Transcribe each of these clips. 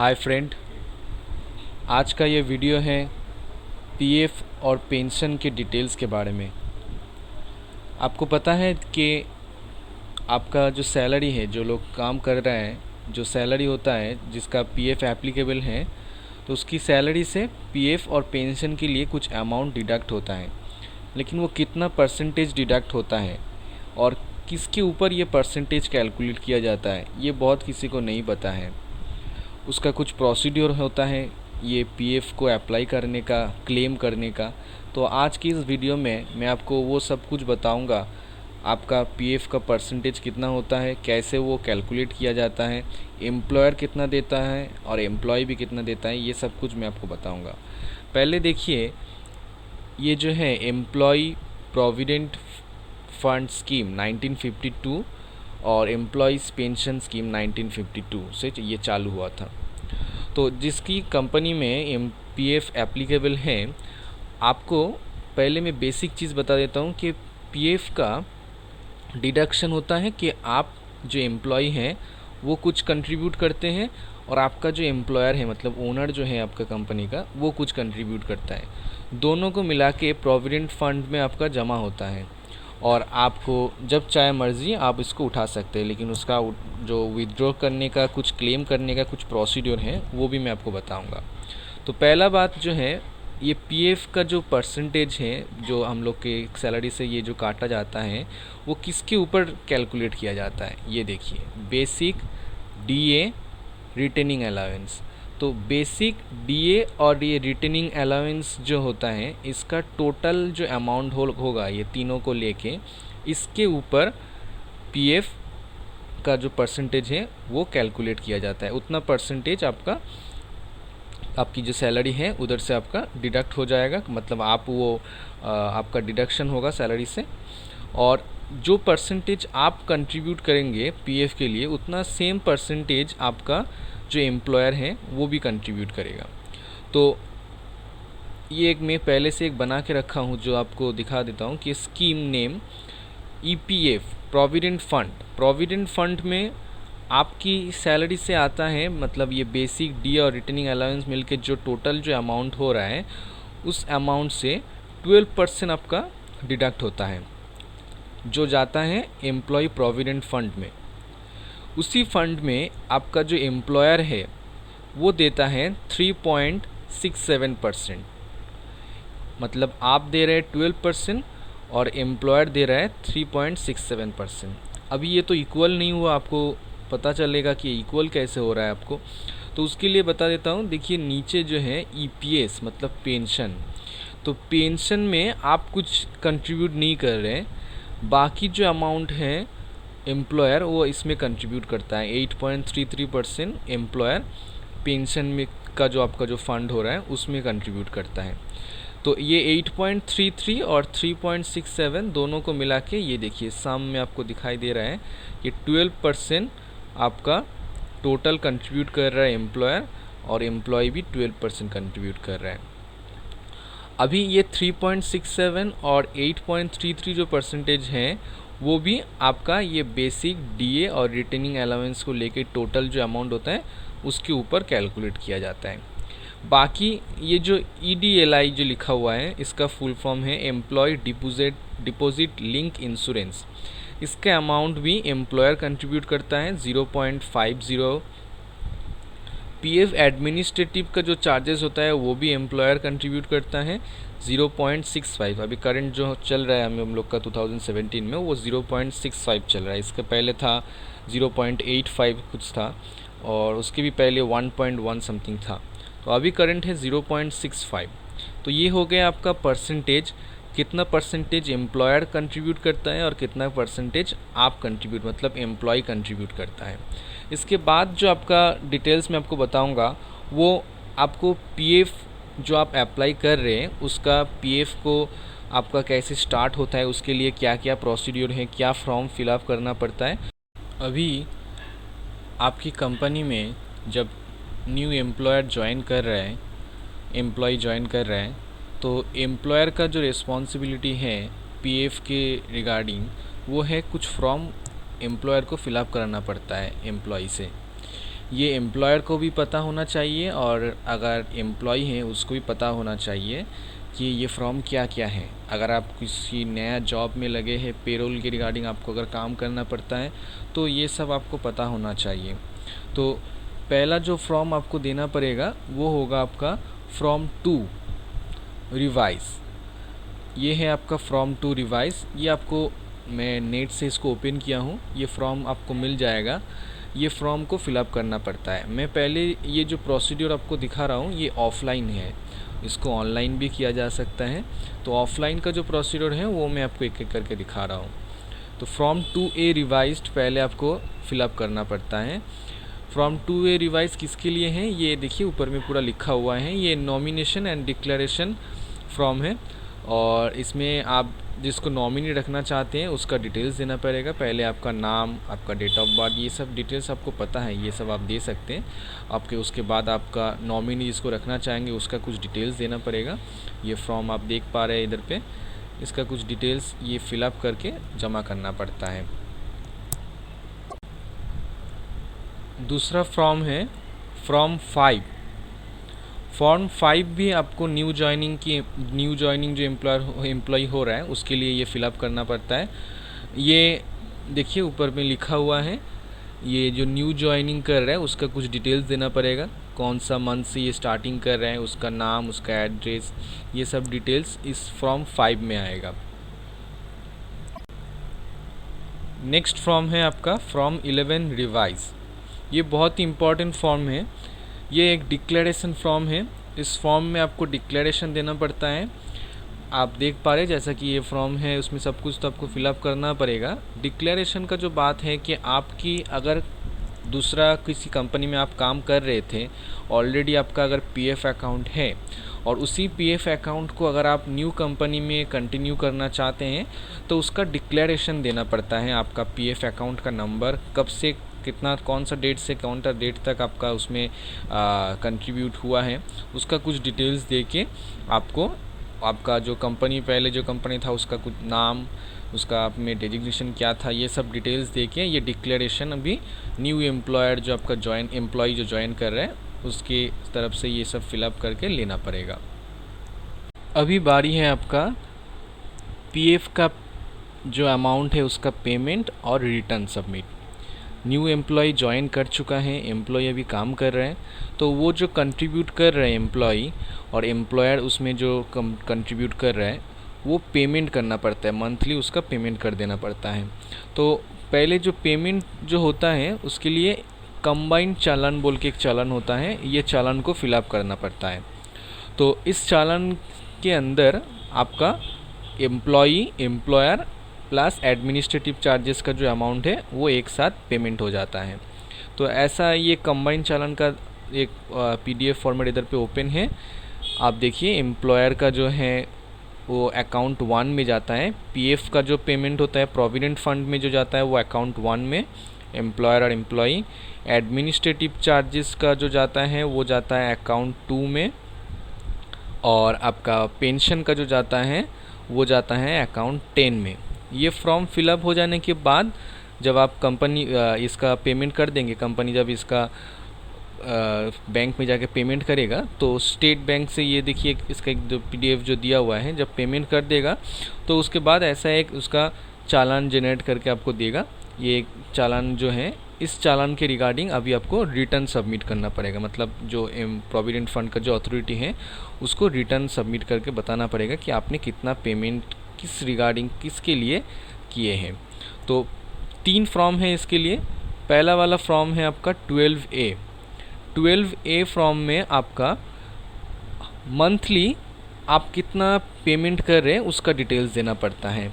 Hi friend, आज का ये वीडियो है पीएफ और पेंशन के डिटेल्स के बारे में। आपको पता है कि आपका जो सैलरी है, जो लोग काम कर रहे हैं, जो सैलरी होता है जिसका पीएफ एप्लीकेबल है, तो उसकी सैलरी से पीएफ और पेंशन के लिए कुछ अमाउंट डिडक्ट होता है। लेकिन वो कितना परसेंटेज डिडक्ट होता है और किसके ऊपर ये परसेंटेज कैलकुलेट किया जाता है, ये बहुत किसी को नहीं पता है। उसका कुछ प्रोसीड्योर होता है ये पीएफ को अप्लाई करने का, क्लेम करने का। तो आज की इस वीडियो में मैं आपको वो सब कुछ बताऊंगा। आपका पीएफ का परसेंटेज कितना होता है, कैसे वो कैलकुलेट किया जाता है, एम्प्लॉयर कितना देता है और एम्प्लॉय भी कितना देता है, ये सब कुछ मैं आपको बताऊंगा। पहले देखिए, ये जो है एम्प्लॉय प्रोविडेंट फंड स्कीम 1952 और एम्प्लॉयज़ पेंशन स्कीम 1952 से ये चालू हुआ था। तो जिसकी कंपनी में पीएफ एप्लीकेबल है, आपको पहले मैं बेसिक चीज़ बता देता हूँ कि पीएफ का डिडक्शन होता है कि आप जो एम्प्लॉय हैं वो कुछ कंट्रीब्यूट करते हैं और आपका जो एम्प्लॉयर है, मतलब ओनर जो है आपका कंपनी का, वो कुछ कंट्रीब्यूट करता है। दोनों को मिला के प्रोविडेंट फंड में आपका जमा होता है और आपको जब चाहे मर्ज़ी आप इसको उठा सकते हैं। लेकिन उसका जो विथड्रॉ करने का, कुछ क्लेम करने का कुछ प्रोसीड्योर है, वो भी मैं आपको बताऊंगा। तो पहला बात जो है, ये पीएफ का जो परसेंटेज है, जो हम लोग के सैलरी से ये जो काटा जाता है, वो किसके ऊपर कैलकुलेट किया जाता है। ये देखिए, बेसिक, डीए, रिटेनिंग अलाउंस। तो बेसिक, डीए और ये रिटेनिंग अलाउंस जो होता है, इसका टोटल जो अमाउंट होगा ये तीनों को लेके, इसके ऊपर पीएफ का जो परसेंटेज है वो कैलकुलेट किया जाता है। उतना परसेंटेज आपकी जो सैलरी है उधर से आपका डिडक्ट हो जाएगा, मतलब आपका डिडक्शन होगा सैलरी से। और जो परसेंटेज आप कंट्रीब्यूट करेंगे पीएफ के लिए, उतना सेम परसेंटेज आपका जो एम्प्लॉयर है वो भी कंट्रीब्यूट करेगा। तो ये एक मैं पहले से एक बना के रखा हूँ जो आपको दिखा देता हूँ कि scheme name EPF provident fund में आपकी सैलरी से आता है, मतलब ये बेसिक, डी और रिटेनिंग अलाउंस मिलके जो टोटल जो अमाउंट हो रहा है, उस अमाउंट से 12% आपका डिडक्ट होता है जो जाता है एम्प्लॉय प्रोविडेंट फंड में। उसी फंड में आपका जो एम्प्लॉयर है वो देता है 3.67%, मतलब आप दे रहे हैं 12% और एम्प्लॉयर दे रहा है 3.67%। अभी ये तो इक्वल नहीं हुआ, आपको पता चलेगा कि इक्वल कैसे हो रहा है आपको। तो उसके लिए बता देता हूँ। देखिए, नीचे जो है ईपीएस मतलब पेंशन, तो पेंशन में आप कुछ कंट्रीब्यूट नहीं कर रहे हैं, बाकी जो अमाउंट है एम्प्लॉयर वो इसमें कंट्रीब्यूट करता है। 8.33% एम्प्लॉयर पेंशन में का जो आपका जो फंड हो रहा है उसमें कंट्रीब्यूट करता है। तो ये 8.33 और 3.67 दोनों को मिला के ये देखिए सम में आपको दिखाई दे रहा है, ये 12% आपका टोटल कंट्रीब्यूट कर रहा है एम्प्लॉयर, और एम्प्लॉय भी 12% कंट्रीब्यूट कर रहा है। अभी ये 3.67 और 8.33 जो परसेंटेज हैं वो भी आपका ये बेसिक, डीए और रिटेनिंग अलाउंस को लेके टोटल जो अमाउंट होता है उसके ऊपर कैलकुलेट किया जाता है। बाकी ये जो ईडीएलआई जो लिखा हुआ है, इसका फुल फॉर्म है एम्प्लॉय डिपॉजिट लिंक इंश्योरेंस। इसका अमाउंट भी एम्प्लॉयर कंट्रीब्यूट करता है 0.50। पीएफ एडमिनिस्ट्रेटिव का जो चार्जेस होता है वो भी एम्प्लॉयर कंट्रीब्यूट करता है 0.65। अभी करंट जो चल रहा है हम लोग का 2017 में, वो 0.65 चल रहा है। इसका पहले था 0.85 कुछ था, और उसके भी पहले 1.1 समथिंग था। तो अभी करंट है 0.65। तो ये हो गया आपका परसेंटेज, कितना परसेंटेज एम्प्लॉयर कंट्रीब्यूट करता है और कितना परसेंटेज आप कंट्रीब्यूट, मतलब एम्प्लॉय कंट्रीब्यूट करता है। इसके बाद जो आपका डिटेल्स मैं आपको बताऊंगा, वो आपको पीएफ जो आप अप्लाई कर रहे हैं उसका पीएफ को आपका कैसे स्टार्ट होता है, उसके लिए क्या क्या प्रोसीड्यूर है, क्या फॉर्म फिलअप करना पड़ता है। अभी आपकी कंपनी में जब न्यू एम्प्लॉय ज्वाइन कर रहा है, तो एम्प्लॉयर का जो रिस्पॉन्सिबिलिटी है पीएफ के रिगार्डिंग, वो है कुछ फॉर्म एम्प्लॉयर को फिलअप कराना पड़ता है एम्प्लॉय से। ये एम्प्लॉयर को भी पता होना चाहिए और अगर एम्प्लॉय हैं उसको भी पता होना चाहिए कि ये फॉर्म क्या क्या है। अगर आप किसी नया जॉब में लगे हैं, पेरोल के रिगार्डिंग आपको अगर काम करना पड़ता है तो ये सब आपको पता होना चाहिए। तो पहला जो फॉर्म आपको देना पड़ेगा वो होगा आपका फॉर्म 2 रिवाइज़। ये है आपका फॉर्म 2 रिवाइज़। ये आपको, मैं नेट से इसको ओपन किया हूँ, ये फॉर्म आपको मिल जाएगा। ये फॉर्म को फिलअप करना पड़ता है। मैं पहले ये जो प्रोसीड्यूर आपको दिखा रहा हूँ ये ऑफ़लाइन है, इसको ऑनलाइन भी किया जा सकता है। तो ऑफ़लाइन का जो प्रोसीड्यूर है वो मैं आपको एक एक करके दिखा रहा हूँ। तो फॉर्म 2A रिवाइज्ड पहले आपको फिलअप करना पड़ता है। फॉर्म 2A रिवाइज किसके लिए है, ये देखिए ऊपर में पूरा लिखा हुआ है। ये नॉमिनेशन एंड डिक्लेरेशन फॉर्म है और इसमें आप जिसको नॉमिनी रखना चाहते हैं उसका डिटेल्स देना पड़ेगा। पहले आपका नाम, आपका डेट ऑफ बर्थ, ये सब डिटेल्स आपको पता है, ये सब आप दे सकते हैं। आपके उसके बाद आपका नॉमिनी जिसको रखना चाहेंगे उसका कुछ डिटेल्स देना पड़ेगा। ये फॉर्म आप देख पा रहे हैं इधर पे, इसका कुछ डिटेल्स ये फिलअप करके जमा करना पड़ता है। दूसरा फॉर्म है फॉर्म 5। फॉर्म 5 भी आपको न्यू जॉइनिंग जो एम्प्लॉय हो रहा है उसके लिए ये फिलअप करना पड़ता है। ये देखिए ऊपर में लिखा हुआ है, ये जो न्यू जॉइनिंग कर रहा है उसका कुछ डिटेल्स देना पड़ेगा। कौन सा मंथ से ये स्टार्टिंग कर रहे हैं, उसका नाम, उसका एड्रेस, ये सब डिटेल्स इस फॉर्म 5 में आएगा। नेक्स्ट फॉर्म है आपका फॉर्म 11 रिवाइज। ये बहुत ही इम्पॉर्टेंट फॉर्म है। ये एक डिक्लेरेशन फॉर्म है। इस फॉर्म में आपको डिक्लेरेशन देना पड़ता है। आप देख पा रहे हैं जैसा कि ये फॉर्म है उसमें सब कुछ तो आपको फिलअप करना पड़ेगा। डिक्लेरेशन का जो बात है कि आपकी अगर दूसरा किसी कंपनी में आप काम कर रहे थे, ऑलरेडी आपका अगर पीएफ अकाउंट है और उसी पीएफ अकाउंट को अगर आप न्यू कंपनी में कंटिन्यू करना चाहते हैं तो उसका डिक्लेरेशन देना पड़ता है। आपका पीएफ अकाउंट का नंबर, कब से कितना, कौन सा डेट से कौन सा डेट तक आपका उसमें कंट्रीब्यूट हुआ है, उसका कुछ डिटेल्स दे के आपको आपका जो कंपनी, पहले जो कंपनी था उसका कुछ नाम, उसका आप में डेजिग्नेशन क्या था, ये सब डिटेल्स दे के ये डिक्लेरेशन अभी न्यू एम्प्लॉयर जो आपका एम्प्लॉय जो ज्वाइन कर रहे हैं उसकी तरफ से ये सब फिलअप करके लेना पड़ेगा। अभी बारी है आपका पीएफ का जो अमाउंट है उसका पेमेंट और return submit. New employ join कर चुका है, एम्प्लॉय अभी काम कर रहे हैं, तो वो जो कंट्रीब्यूट कर रहे हैं एम्प्लॉय और एम्प्लॉयर उसमें जो कंट्रीब्यूट कर रहा है वो पेमेंट करना पड़ता है, मंथली उसका पेमेंट कर देना पड़ता है। तो पहले जो पेमेंट जो होता है उसके लिए कंबाइंड चालान बोल के एक चालान होता है, ये चालान को फिलअप करना पड़ता है। तो इस चालान के अंदर आपका एम्प्लॉयर प्लस एडमिनिस्ट्रेटिव चार्जेस का जो अमाउंट है वो एक साथ पेमेंट हो जाता है। तो ऐसा ये कंबाइंड चालान का एक पीडीएफ फॉर्मेट इधर पे ओपन है। आप देखिए एम्प्लॉयर का जो है वो अकाउंट 1 में जाता है, पीएफ का जो पेमेंट होता है प्रोविडेंट फंड में जो जाता है वो अकाउंट 1 में, एम्प्लॉयर और एम्प्लॉई। एडमिनिस्ट्रेटिव चार्जेस का जो जाता है वो जाता है अकाउंट 2 में, और आपका पेंशन का जो जाता है वो जाता है अकाउंट 10 में। ये फॉर्म फिलअप हो जाने के बाद जब आप कंपनी इसका पेमेंट कर देंगे, कंपनी जब इसका बैंक में जाके पेमेंट करेगा तो स्टेट बैंक से ये देखिए इसका एक जो पीडीएफ जो दिया हुआ है, जब पेमेंट कर देगा तो उसके बाद ऐसा एक उसका चालान जनरेट करके आपको देगा। ये एक चालान जो है, इस चालान के रिगार्डिंग अभी आपको रिटर्न सबमिट करना पड़ेगा। मतलब जो प्रोविडेंट फंड का जो अथॉरिटी है उसको रिटर्न सबमिट करके बताना पड़ेगा कि आपने कितना पेमेंट किस रिगार्डिंग किसके लिए किए हैं। तो 3 फॉर्म है इसके लिए। पहला वाला फॉर्म है आपका 12A। 12A फॉर्म में आपका मंथली आप कितना पेमेंट कर रहे हैं उसका डिटेल्स देना पड़ता है।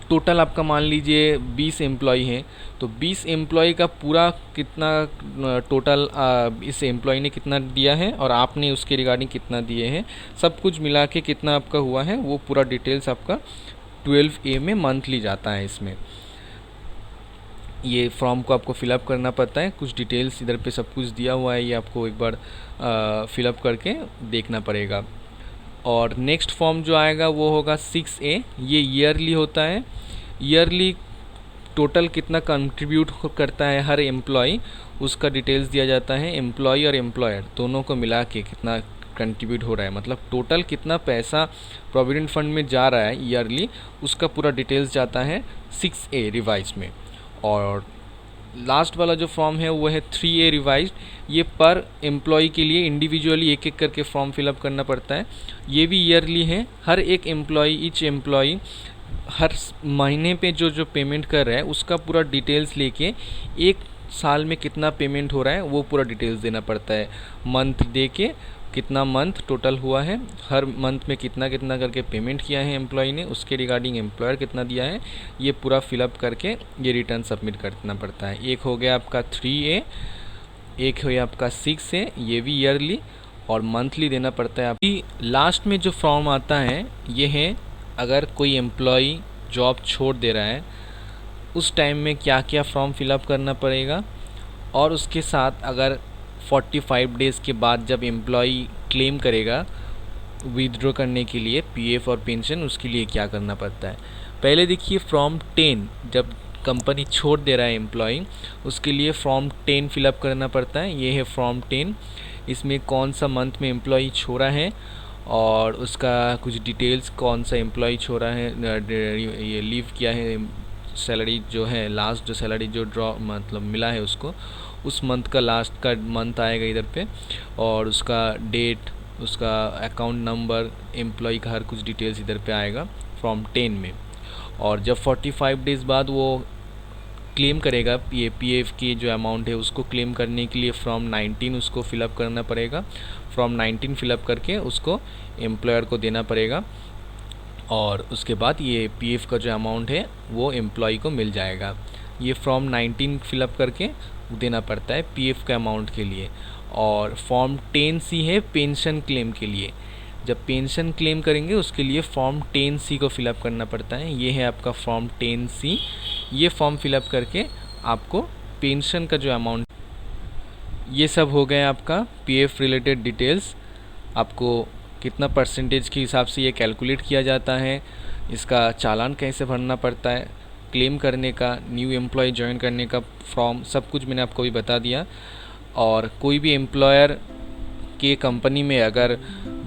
टोटल आपका मान लीजिए 20 एम्प्लॉय हैं, तो 20 एम्प्लॉय का पूरा कितना टोटल इस एम्प्लॉय ने कितना दिया है और आपने उसके रिगार्डिंग कितना दिए हैं, सब कुछ मिला के कितना आपका हुआ है वो पूरा डिटेल्स आपका 12A में मंथली जाता है। इसमें ये फॉर्म को आपको फिलअप करना पड़ता है, कुछ डिटेल्स इधर पे सब कुछ दिया हुआ है, ये आपको एक बार फिलअप करके देखना पड़ेगा। और नेक्स्ट फॉर्म जो आएगा वो होगा 6A। ये ईयरली होता है। ईयरली टोटल कितना कंट्रीब्यूट करता है हर एम्प्लॉय, उसका डिटेल्स दिया जाता है। एम्प्लॉय और एम्प्लॉयर दोनों को मिला के कितना कंट्रीब्यूट हो रहा है, मतलब टोटल कितना पैसा प्रोविडेंट फंड में जा रहा है ईयरली, उसका पूरा डिटेल्स जाता है 6A रिवाइज में। और लास्ट वाला जो फॉर्म है वो है 3A रिवाइज। ये पर एम्प्लॉय के लिए इंडिविजुअली एक एक करके फॉर्म फिलअप करना पड़ता है। ये भी ईयरली है। हर एक एम्प्लॉय, ईच एम्प्लॉय हर महीने पे जो जो पेमेंट कर रहा है उसका पूरा डिटेल्स लेके एक साल में कितना पेमेंट हो रहा है वो पूरा डिटेल्स देना पड़ता है। मंथ दे के कितना मंथ टोटल हुआ है, हर मंथ में कितना कितना करके पेमेंट किया है एम्प्लॉय ने, उसके रिगार्डिंग एम्प्लॉयर कितना दिया है, ये पूरा फिलअप करके ये रिटर्न सबमिट करना पड़ता है। एक हो गया आपका 3A, एक हो गया आपका 6A, ये भी ईयरली और मंथली देना पड़ता है। अभी लास्ट में जो फॉर्म आता है ये है अगर कोई एम्प्लॉय जॉब छोड़ दे रहा है उस टाइम में क्या क्या फॉर्म फिलअप करना पड़ेगा, और उसके साथ अगर 45 डेज़ के बाद जब एम्प्लॉय क्लेम करेगा विथड्रॉ करने के लिए पीएफ और पेंशन, उसके लिए क्या करना पड़ता है। पहले देखिए फॉर्म 10, जब कंपनी छोड़ दे रहा है एम्प्लॉय उसके लिए फॉर्म 10 फिलअप करना पड़ता है। ये है फॉर्म 10। इसमें कौन सा मंथ में एम्प्लॉय छोड़ा है और उसका कुछ डिटेल्स, कौन सा एम्प्लॉय छोड़ा है, ये लीव किया है, सैलरी जो है लास्ट जो सैलरी जो ड्रॉ मतलब मिला है उसको, उस मंथ का लास्ट का मंथ आएगा इधर पे, और उसका डेट, उसका अकाउंट नंबर, एम्प्लॉय का हर कुछ डिटेल्स इधर पे आएगा फॉर्म 10 में। और जब 45 डेज़ बाद वो क्लेम करेगा ये पीएफ की जो अमाउंट है उसको क्लेम करने के लिए फॉर्म 19 उसको फिलअप करना पड़ेगा। फॉर्म 19 फिलअप करके उसको एम्प्लॉयर को देना पड़ेगा, और उसके बाद ये पीएफ का जो अमाउंट है वो एम्प्लॉय को मिल जाएगा। ये फॉर्म 19 फिलअप करके देना पड़ता है पीएफ के अमाउंट के लिए। और फॉर्म 10C है पेंशन क्लेम के लिए। जब पेंशन क्लेम करेंगे उसके लिए फॉर्म 10C को फिलअप करना पड़ता है। ये है आपका फॉर्म 10C। ये फॉर्म फिलअप करके आपको पेंशन का जो अमाउंट, ये सब हो गया आपका पीएफ रिलेटेड डिटेल्स। आपको कितना परसेंटेज के हिसाब से ये कैलकुलेट किया जाता है, इसका चालान कैसे भरना पड़ता है, क्लेम करने का, न्यू एम्प्लॉय ज्वाइन करने का फॉर्म, सब कुछ मैंने आपको भी बता दिया। और कोई भी एम्प्लॉयर के कंपनी में अगर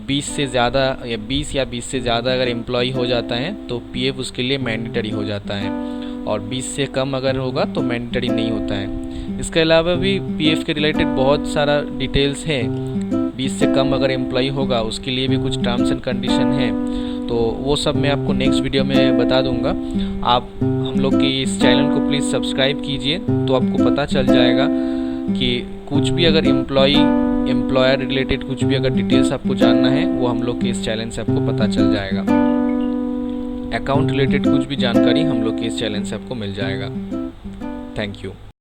20 से ज़्यादा या 20 से ज़्यादा अगर एम्प्लॉय हो जाता है तो पीएफ उसके लिए मैंडेटरी हो जाता है, और 20 से कम अगर होगा तो मैंडेटरी नहीं होता है। इसके अलावा भी पीएफ के रिलेटेड बहुत सारा डिटेल्स है। 20 से कम अगर एम्प्लॉय होगा उसके लिए भी कुछ टर्म्स एंड कंडीशन है, तो वो सब मैं आपको नेक्स्ट वीडियो में बता दूंगा। आप हम लोग के इस चैनल को प्लीज़ सब्सक्राइब कीजिए, तो आपको पता चल जाएगा कि कुछ भी अगर एम्प्लॉयर रिलेटेड कुछ भी अगर डिटेल्स आपको जानना है वो हम लोग के इस चैनल से आपको पता चल जाएगा। अकाउंट रिलेटेड कुछ भी जानकारी हम लोग के इस चैनल से आपको मिल जाएगा। Thank you.